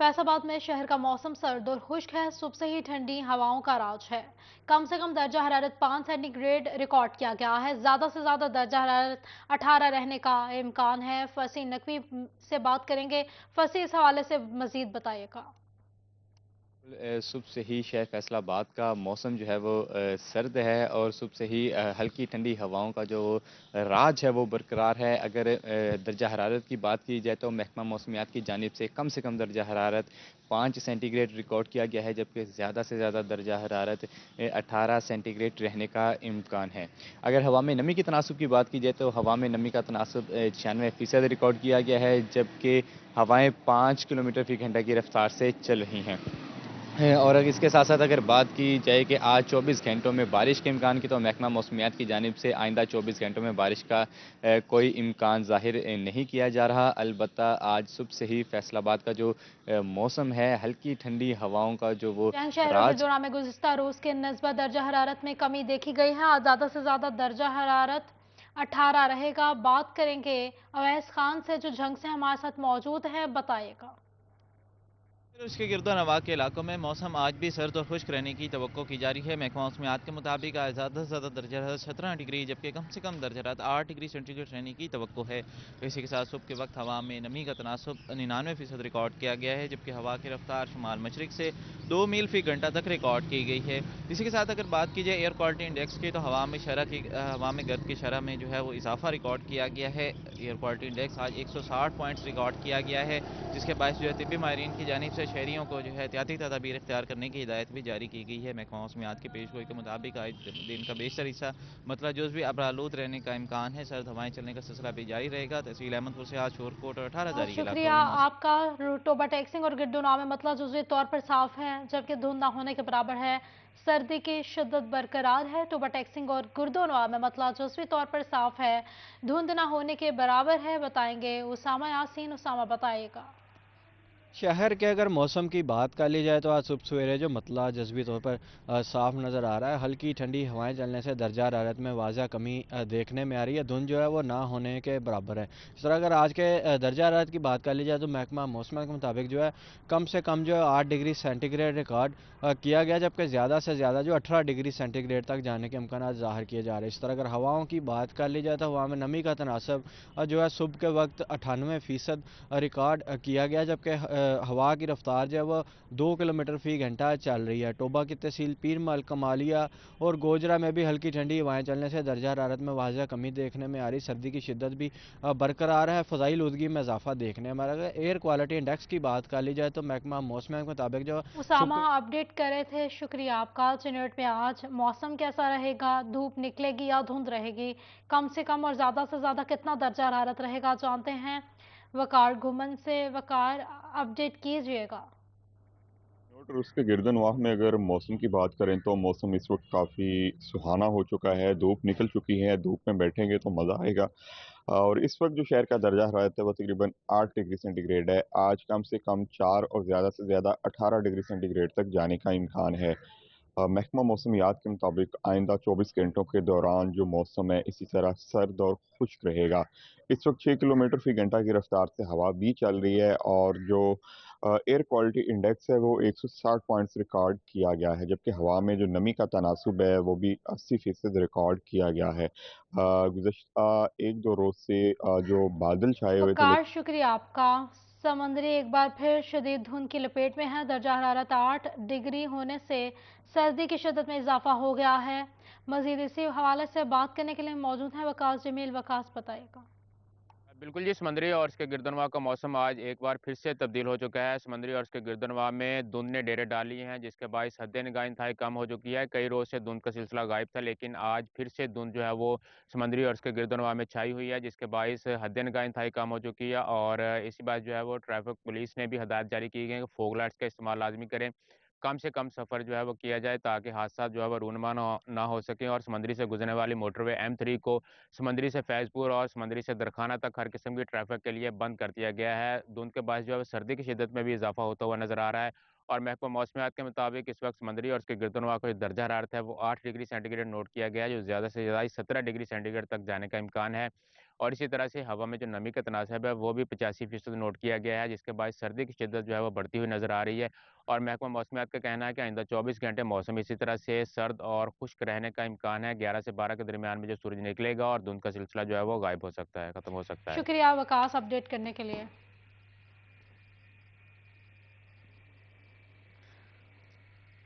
फैसलाबाद में शहर का मौसम सर्द और खुश्क है। सुबह से ही ठंडी हवाओं का राज है। कम से कम दर्जा हरारत 5 सेंटीग्रेड रिकॉर्ड किया गया है। ज्यादा से ज्यादा दर्जा हरारत 18 रहने का इम्कान है। फसी नकवी से बात करेंगे। फसी इस हवाले से मजीद बताइएगा। सुबह से ही शहर फैसलाबाद का मौसम जो है वो सर्द है और सुबह से ही हल्की ठंडी हवाओं का जो राज है वो बरकरार है। अगर दर्जा हरारत की बात की जाए तो महकमा मौसमियात की जानिब से कम दर्जा हरारत 5 सेंटीग्रेड रिकॉर्ड किया गया है, जबकि ज़्यादा से ज़्यादा दर्जा हरारत 18 सेंटीग्रेड रहने का इम्कान है। अगर हवा में नमी की तनासब की बात की जाए तो हवा में नमी का तनासब 96% रिकॉर्ड किया गया है, जबकि हवाएं 5 किलोमीटर फी घंटा की रफ्तार से चल रही हैं। और अगर इसके साथ-साथ अगर बात की जाए कि आज 24 घंटों में बारिश के इम्कान की, तो महकमा मौसमियात की जानिब से आइंदा 24 घंटों में बारिश का कोई इम्कान ज़ाहिर नहीं किया जा रहा। अलबत्ता आज सुबह से ही फैसलाबाद का जो मौसम है, हल्की ठंडी हवाओं का जो वो जंग शहर और राज। गुरुग्राम में गुज़िस्ता रोज के निस्बत दर्जा हरारत में कमी देखी गई है। आज ज्यादा से ज्यादा दर्जा हरारत 18 रहेगा। बात करेंगे अवैस खान से जो जंग से हमारे साथ मौजूद है, बताइएगा। फिर उसके गिरदोनवाह के इलाकों में मौसम आज भी सर्द और खुश्क रहने की तवक्को की जा रही है। महकमा मौसमियात के मुताबिक आज ज़्यादा से ज़्यादा दर्जा हरारत 17 डिग्री जबकि कम से कम दर्जा हरारत 8 डिग्री सेंटीग्रेड रहने की तवक्को है। तो इसी के साथ सुबह के वक्त हवा में नमी का तनासब 99% रिकॉर्ड किया गया है, जबकि हवा की रफ्तार शुमाल मशरक से 2 मील फी घंटा तक रिकॉर्ड की गई है। इसी के साथ अगर बात की जाए एयर क्वालिटी इंडेक्स की, तो हवा में गर्द की शरह में जो है वो इजाफा रिकॉर्ड किया गया है। एयर क्वालिटी इंडेक्स आज 160 पॉइंट्स रिकॉर्ड किया गया है, जिसके बायस जो है तिब्बी माहिरीन की जानिब से शहरियों को जो है एहतियाती तदाबीर इख्तियार करने की हिदायत भी जारी की गई है। महकमा मौसमियात की पेशगोई के मुताबिक आज दिन का बेशतर हिस्सा मतलब जुज़वी अबरालूद रहने का इम्कान है। सर्द हवाएं चलने का सिलसिला भी जारी रहेगा। तहसील अहमदपुर से आज शोरकोट और 18 जारी के इलाकों शुक्रिया में मौसम आपका। टोबा टैक्सिंग और गिरदुनाव में मतलब जुज़वी तौर पर साफ है, जबकि धुंध ना होने के बराबर है। सर्दी की शिद्दत बरकरार है। टोबा टैक्सिंग और गुरदुनवा में मतलब जुज़वी तौर पर साफ है, धुंध ना होने के बराबर है। बताएंगे उसामा यासीन। उसामा बताएगा। शहर के अगर मौसम की बात कर ली जाए तो आज सुबह सवेरे जो मतला जज़वी तौर पर साफ नज़र आ रहा है। हल्की ठंडी हवाएं चलने से दर्जा हरारत में वाज़ा कमी देखने में आ रही है। धुंध जो है वो ना होने के बराबर है। इस तरह अगर आज के दर्जा हरारत की बात कर ली जाए तो महकमा मौसम के मुताबिक जो है कम से कम जो है 8 डिग्री सेंटीग्रेड रिकॉर्ड किया गया, जबकि ज़्यादा से ज़्यादा जो 18 डिग्री सेंटीग्रेड तक जाने के इम्कान ज़ाहिर किए जा रहे हैं। इस तरह अगर हवाओं की बात कर ली जाए तो हवा में नमी का तनासब जो है सुबह के वक्त 98% रिकॉर्ड किया गया, जबकि हवा की रफ्तार जो है वह 2 किलोमीटर फी घंटा चल रही है। टोबा की तहसील पीर मल कमालिया और गोजरा में भी हल्की ठंडी हवाएं चलने से दर्जा हरारत में वाज़ह कमी देखने में आ रही। सर्दी की शिद्दत भी बरकरार है। फ़ज़ाई लुदगी में इजाफा देखने में आ रहा है। एयर क्वालिटी इंडेक्स की बात कर ली जाए तो महकमा मौसम के मुताबिक जो उसामा सुबह अपडेट करे थे, शुक्रिया आपका। चिन्हट में आज मौसम कैसा रहेगा? धूप निकलेगी या धुंध रहेगी? कम से कम और ज़्यादा से ज़्यादा कितना दर्जा हरारत रहेगा, जानते हैं वकार घुमन से। वकार, अपडेट कीजिएगा। और उसके गिरदनवाह में अगर मौसम की बात करें तो मौसम इस वक्त काफ़ी सुहाना हो चुका है। धूप निकल चुकी है, धूप में बैठेंगे तो मज़ा आएगा। और इस वक्त जो शहर का दर्जा हरारत है वो तकरीबन 8 डिग्री सेंटीग्रेड है। आज कम से कम 4 और ज़्यादा से ज़्यादा 18 डिग्री सेंटीग्रेड तक जाने का इम्कान है। महकमा मौसमियात के मुताबिक आइंदा 24 घंटों के दौरान जो मौसम है इसी तरह सर्द और खुश्क रहेगा। इस वक्त 6 किलोमीटर फी घंटा की रफ्तार से हवा भी चल रही है और जो एयर क्वालिटी इंडेक्स है वो 160 पॉइंट्स रिकॉर्ड किया गया है, जबकि हवा में जो नमी का तनासब है वो भी 80% रिकॉर्ड किया गया है। गुज़श्ता एक दो रोज़ से जो बादल छाए हुए थे वकार, शुक्रिया आपका। समंदरी एक बार फिर शदीद धुंध की लपेट में है। दर्जा हरारत 8 डिग्री होने से सर्दी की शिद्दत में इजाफा हो गया है। मजीद इसी हवाले से बात करने के लिए मौजूद हैं वकास जमील। वकास बताइएगा। बिल्कुल जी, समंदरी और इसके गिरदनवा का मौसम आज एक बार फिर से तब्दील हो चुका है। समंदरी और इसके गिरदनवा में धुंध ने डेरे डाल लिए हैं, जिसके बायस हद-ए-निगाह इंतहाई कम हो चुकी है। कई रोज़ से धुंध का सिलसिला गायब था, लेकिन आज फिर से धुंध जो है वो समंदरी और इसके गिरदनवा में छाई हुई है, जिसके बायस हद-ए-निगाह इंतहाई कम हो चुकी है। और इसी बात जो है वो ट्रैफिक पुलिस ने भी हदायत जारी की गई है कि फॉग लाइट्स का इस्तेमाल लाज़मी करें। कम से कम सफ़र जो है वो किया जाए, ताकि हादसा जो है वो रूनमा ना हो सकें। और समंदरी से गुजरने वाली मोटरवे M3 को समंदरी से फैज़पुर और समंदरी से दरखाना तक हर किस्म की ट्रैफ़िक के लिए बंद कर दिया गया है। धुंध के बायस जो है सर्दी की शिद्दत में भी इज़ाफ़ा होता हुआ नज़र आ रहा है। और महकमा मौसमियात के मुताबिक इस वक्त समंदरी और उसके गिरदोनवा का जो दर्जा हरारत है वो 8 डिग्री सेंटीग्रेड नोट किया गया है, जो ज़्यादा से ज़्यादा 17 डिग्री सेंटीग्रेड तक जाने का इम्कान है। और इसी तरह से हवा में जो नमी का तनासब है वो भी 85% नोट किया गया है, जिसके बाद सर्दी की शिद्दत जो है वो बढ़ती हुई नज़र आ रही है। और महकमा मौसमियात का कहना है कि आइंदा 24 घंटे मौसम इसी तरह से सर्द और खुश्क रहने का इम्कान है। 11 से 12 के दरमियान में जो सूरज निकलेगा और धुंध का सिलसिला जो है वो गायब हो सकता है, ख़त्म हो सकता है। शुक्रिया वकास अपडेट करने के लिए।